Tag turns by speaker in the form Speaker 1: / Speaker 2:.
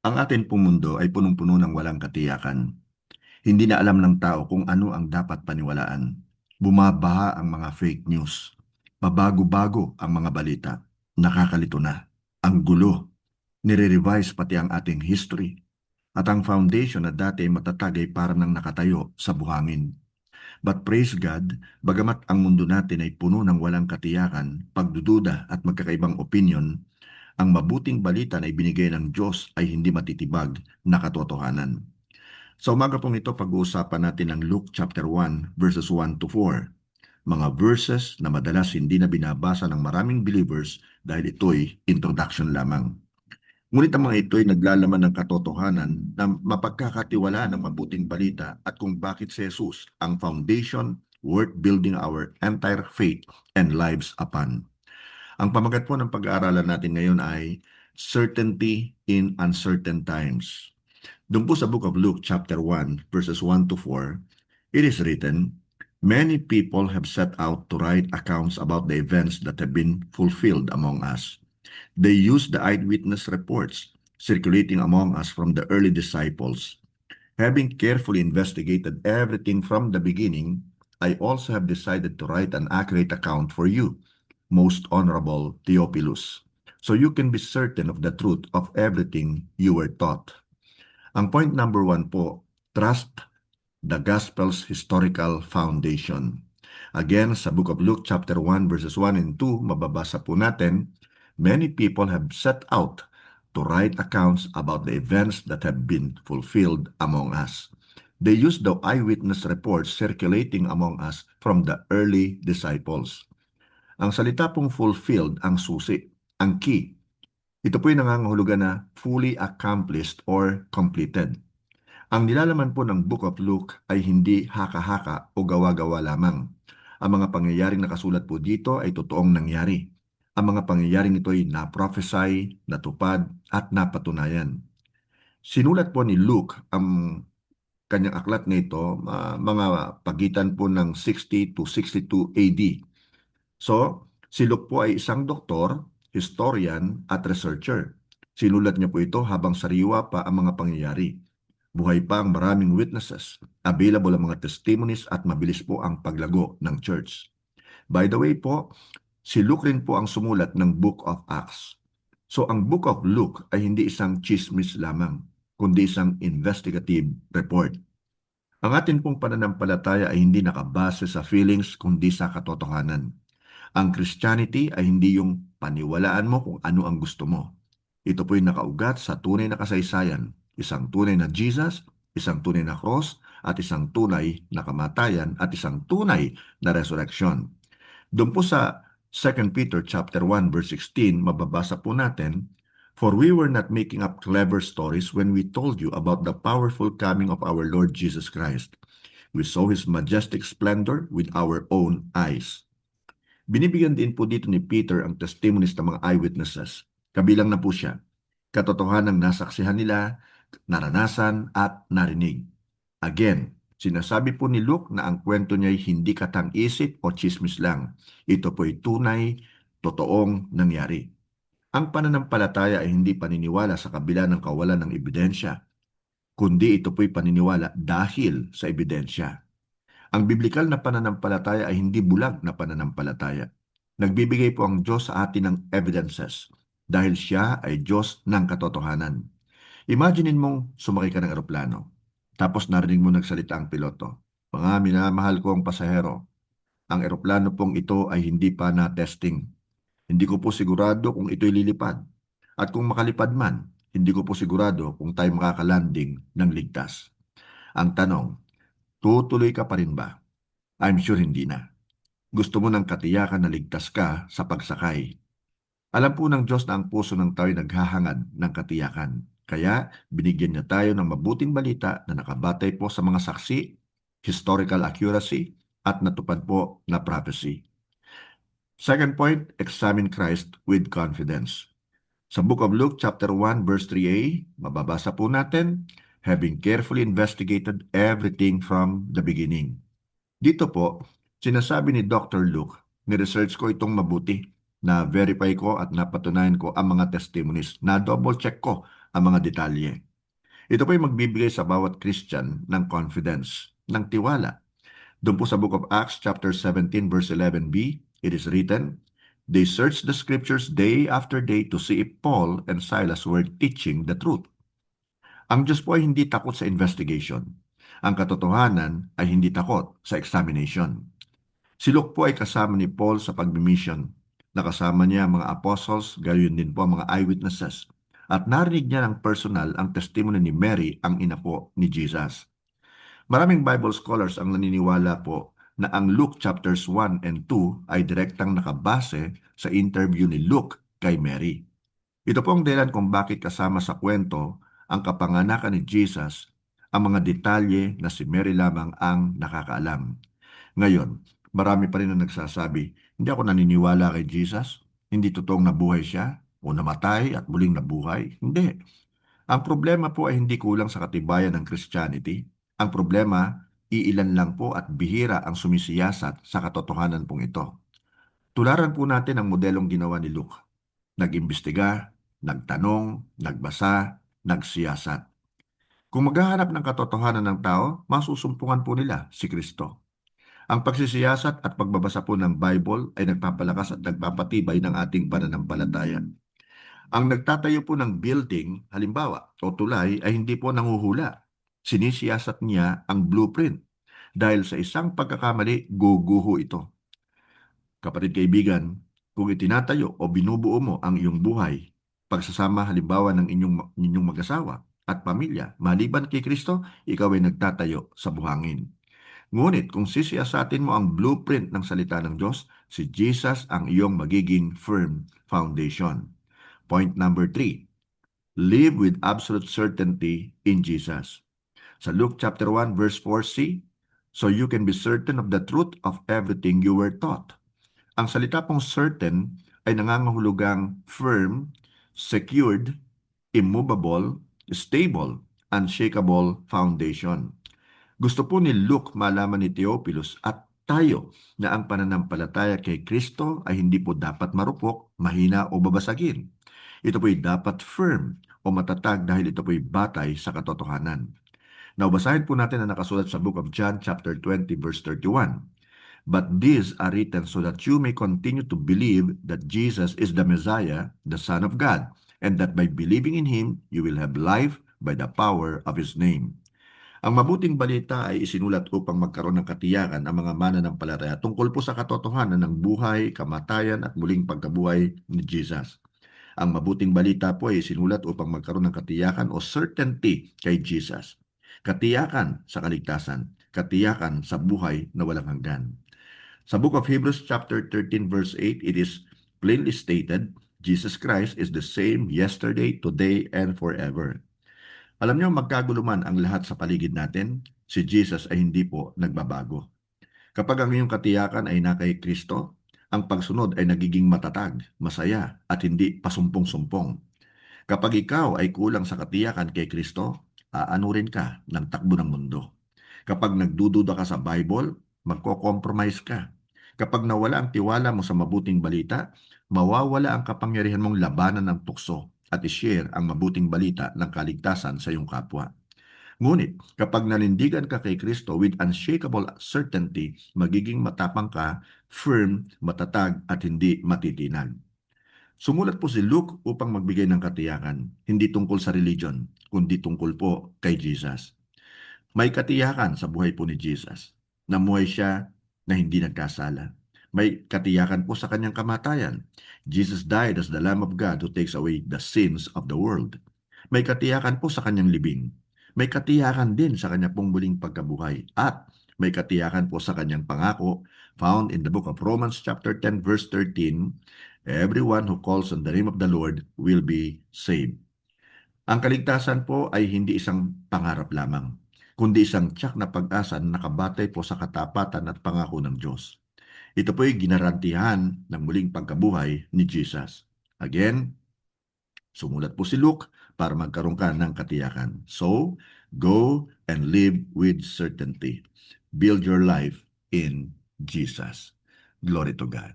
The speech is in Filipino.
Speaker 1: Ang atin pong mundo ay punong-puno ng walang katiyakan. Hindi na alam ng tao kung ano ang dapat paniwalaan. Bumabaha ang mga fake news. Pabago-bago ang mga balita. Nakakalito na. Ang gulo. Nire-revise pati ang ating history. At ang foundation na dati matatag ay parang nang nakatayo sa buhangin. But praise God, bagamat ang mundo natin ay puno ng walang katiyakan, pagdududa at magkakaibang opinion, ang mabuting balita na ibinigay ng Diyos ay hindi matitibag na katotohanan. Sa umaga pong ito, pag-uusapan natin ang Luke chapter 1 verses 1 to 4. Mga verses na madalas hindi na binabasa ng maraming believers dahil ito'y introduction lamang. Ngunit ang mga ito ay naglalaman ng katotohanan na mapagkakatiwalaan ng mabuting balita at kung bakit si Jesus ang foundation worth building our entire faith and lives upon. Ang pamagat po ng pag-aaralan natin ngayon ay Certainty in Uncertain Times. Doon po sa Book of Luke chapter 1 verses 1 to 4, it is written, "Many people have set out to write accounts about the events that have been fulfilled among us. They use the eyewitness reports circulating among us from the early disciples. Having carefully investigated everything from the beginning, I also have decided to write an accurate account for you, most honorable Theophilus, so you can be certain of the truth of everything you were taught." Ang point number 1 po, trust the Gospel's historical foundation. Again, sa Book of Luke chapter 1 verses 1 and 2, mababasa po natin, many people have set out to write accounts about the events that have been fulfilled among us. They use the eyewitness reports circulating among us from the early disciples. Ang salita pong fulfilled ang susi, ang key. Ito po'y nangangahulugan na fully accomplished or completed. Ang nilalaman po ng Book of Luke ay hindi haka-haka o gawa-gawa lamang. Ang mga pangyayaring nakasulat po dito ay totoong nangyari. Ang mga pangyayaring ito ay na-prophesy, natupad, at napatunayan. Sinulat po ni Luke ang kanyang aklat na ito, mga pagitan po ng 60 to 62 AD. So, si Luke po ay isang doktor, historian, at researcher. Sinulat niya po ito habang sariwa pa ang mga pangyayari. Buhay pa ang maraming witnesses, available ang mga testimonies at mabilis po ang paglago ng church. By the way po, si Luke rin po ang sumulat ng Book of Acts. So ang Book of Luke ay hindi isang chismis lamang, kundi isang investigative report. Ang atin pong pananampalataya ay hindi nakabase sa feelings kundi sa katotohanan. Ang Christianity ay hindi yung paniwalaan mo kung ano ang gusto mo. Ito po'y nakaugat sa tunay na kasaysayan, isang tunay na Jesus, isang tunay na cross, at isang tunay na kamatayan, at isang tunay na resurrection. Doon po sa 2 Peter chapter 1 verse 16, mababasa po natin, "For we were not making up clever stories when we told you about the powerful coming of our Lord Jesus Christ. We saw His majestic splendor with our own eyes." Binibigyan din po dito ni Peter ang testimonies ng mga eyewitnesses. Kabilang na po siya. Katotohanang nasaksihan nila, naranasan at narinig. Again, sinasabi po ni Luke na ang kwento niya ay hindi katang-isip o chismis lang. Ito po'y tunay, totoong nangyari. Ang pananampalataya ay hindi paniniwala sa kabila ng kawalan ng ebidensya, kundi ito po'y paniniwala dahil sa ebidensya. Ang biblikal na pananampalataya ay hindi bulag na pananampalataya. Nagbibigay po ang Diyos sa atin ng evidences dahil siya ay Diyos ng katotohanan. Imaginein mong sumakay ka ng eroplano, tapos narinig mo nagsalita ang piloto. "Mga minamahal ko ang pasahero, ang eroplano pong ito ay hindi pa na-testing. Hindi ko po sigurado kung ito'y lilipad. At kung makalipad man, hindi ko po sigurado kung tayo makakalanding ng ligtas." Ang tanong, tutuloy ka pa rin ba? I'm sure hindi na. Gusto mo ng katiyakan na ligtas ka sa pagsakay. Alam po ng Diyos na ang puso ng tao'y naghahangad ng katiyakan. Kaya binigyan niya tayo ng mabuting balita na nakabatay po sa mga saksi, historical accuracy, at natupad po na prophecy. Second point, examine Christ with confidence. Sa Book of Luke chapter 1 verse 3a, mababasa po natin, "Having carefully investigated everything from the beginning." Dito po, sinasabi ni Dr. Luke, ni-research ko itong mabuti. Na-verify ko at napatunayan ko ang mga testimonies. Na-double check ko ang mga detalye. Ito po ay magbibigay sa bawat Christian ng confidence, ng tiwala. Doon po sa Book of Acts chapter 17 verse 11b, it is written, "They searched the scriptures day after day to see if Paul and Silas were teaching the truth." Ang Diyos po ay hindi takot sa investigation. Ang katotohanan ay hindi takot sa examination. Si Luke po ay kasama ni Paul sa pagbimission. Nakasama niya ang mga apostles, gayon din po ang mga eyewitnesses. At narinig niya ng personal ang testimony ni Mary, ang ina po ni Jesus. Maraming Bible scholars ang naniniwala po na ang Luke chapters 1 and 2 ay direktang nakabase sa interview ni Luke kay Mary. Ito po ang dahilan kung bakit kasama sa kwento ang kapanganakan ni Jesus ang mga detalye na si Mary lamang ang nakakaalam. Ngayon, marami pa rin ang nagsasabi, hindi ako naniniwala kay Jesus, hindi totoong nabuhay siya, o namatay at muling nabuhay. Hindi. Ang problema po ay hindi kulang sa katibayan ng Christianity. Ang problema, iilan lang po at bihira ang sumisiyasat sa katotohanan pong ito. Tularan po natin ang modelong ginawa ni Luke. Nag-imbestiga, nagtanong, nagbasa, nagsiyasat. Kung maghahanap ng katotohanan ng tao, masusumpungan po nila si Kristo. Ang pagsisiyasat at pagbabasa po ng Bible ay nagpapalakas at nagpapatibay ng ating pananampalataya. Ang nagtatayo po ng building, halimbawa, o tulay, ay hindi po nanguhula. Sinisiyasat niya ang blueprint. Dahil sa isang pagkakamali, guguho ito. Kapatid kaibigan, kung itinatayo o binubuo mo ang iyong buhay, pagsasama halimbawa ng inyong mag-asawa at pamilya, maliban kay Kristo, ikaw ay nagtatayo sa buhangin. Ngunit kung sisiyasatin mo ang blueprint ng salita ng Diyos, si Jesus ang iyong magiging firm foundation. Point number 3, live with absolute certainty in Jesus. Sa Luke chapter 1 verse 4c, so you can be certain of the truth of everything you were taught. Ang salita pong certain ay nangangahulugang firm, secured, immovable, stable, unshakable foundation. Gusto po ni Luke malaman ni Theophilus at tayo na ang pananampalataya kay Kristo ay hindi po dapat marupok, mahina o babasagin. Ito po'y dapat firm o matatag dahil ito po'y batay sa katotohanan. Now, basahin po natin ang nakasulat sa Book of John chapter 20 verse 31. But these are written so that you may continue to believe that Jesus is the Messiah, the Son of God, and that by believing in Him, you will have life by the power of His name. Ang mabuting balita ay isinulat upang magkaroon ng katiyakan ang mga mananampalataya tungkol po sa katotohanan ng buhay, kamatayan at muling pagkabuhay ni Jesus. Ang mabuting balita po ay isinulat upang magkaroon ng katiyakan o certainty kay Jesus. Katiyakan sa kaligtasan, katiyakan sa buhay na walang hanggan. Sa Book of Hebrews chapter 13 verse 8, it is plainly stated, Jesus Christ is the same yesterday, today, and forever. Alam niyo, magkagulo man ang lahat sa paligid natin, si Jesus ay hindi po nagbabago. Kapag ang iyong katiyakan ay na kay Kristo, ang pagsunod ay nagiging matatag, masaya, at hindi pasumpong-sumpong. Kapag ikaw ay kulang sa katiyakan kay Kristo, aanurin ka ng takbo ng mundo. Kapag nagdududa ka sa Bible, magko-compromise ka. Kapag nawala ang tiwala mo sa mabuting balita, mawawala ang kapangyarihan mong labanan ng tukso at i-share ang mabuting balita ng kaligtasan sa iyong kapwa. Ngunit kapag nanindigan ka kay Kristo with unshakable certainty, magiging matapang ka, firm, matatag at hindi matitinag. Sumulat po si Luke upang magbigay ng katiyakan, hindi tungkol sa religion, kundi tungkol po kay Jesus. May katiyakan sa buhay po ni Jesus. Namuhay siya na hindi nagkasala. May katiyakan po sa kanyang kamatayan. Jesus died as the Lamb of God who takes away the sins of the world. May katiyakan po sa kanyang libing. May katiyakan din sa kanyang pong muling pagkabuhay. At may katiyakan po sa kanyang pangako found in the book of Romans chapter 10 verse 13, everyone who calls on the name of the Lord will be saved. Ang kaligtasan po ay hindi isang pangarap lamang, kundi isang tiyak na pag-asa na nakabatay po sa katapatan at pangako ng Diyos. Ito po ay ginarantihan ng muling pagkabuhay ni Jesus. Again, sumulat po si Luke para magkaroon ka ng katiyakan. So, go and live with certainty. Build your life in Jesus. Glory to God.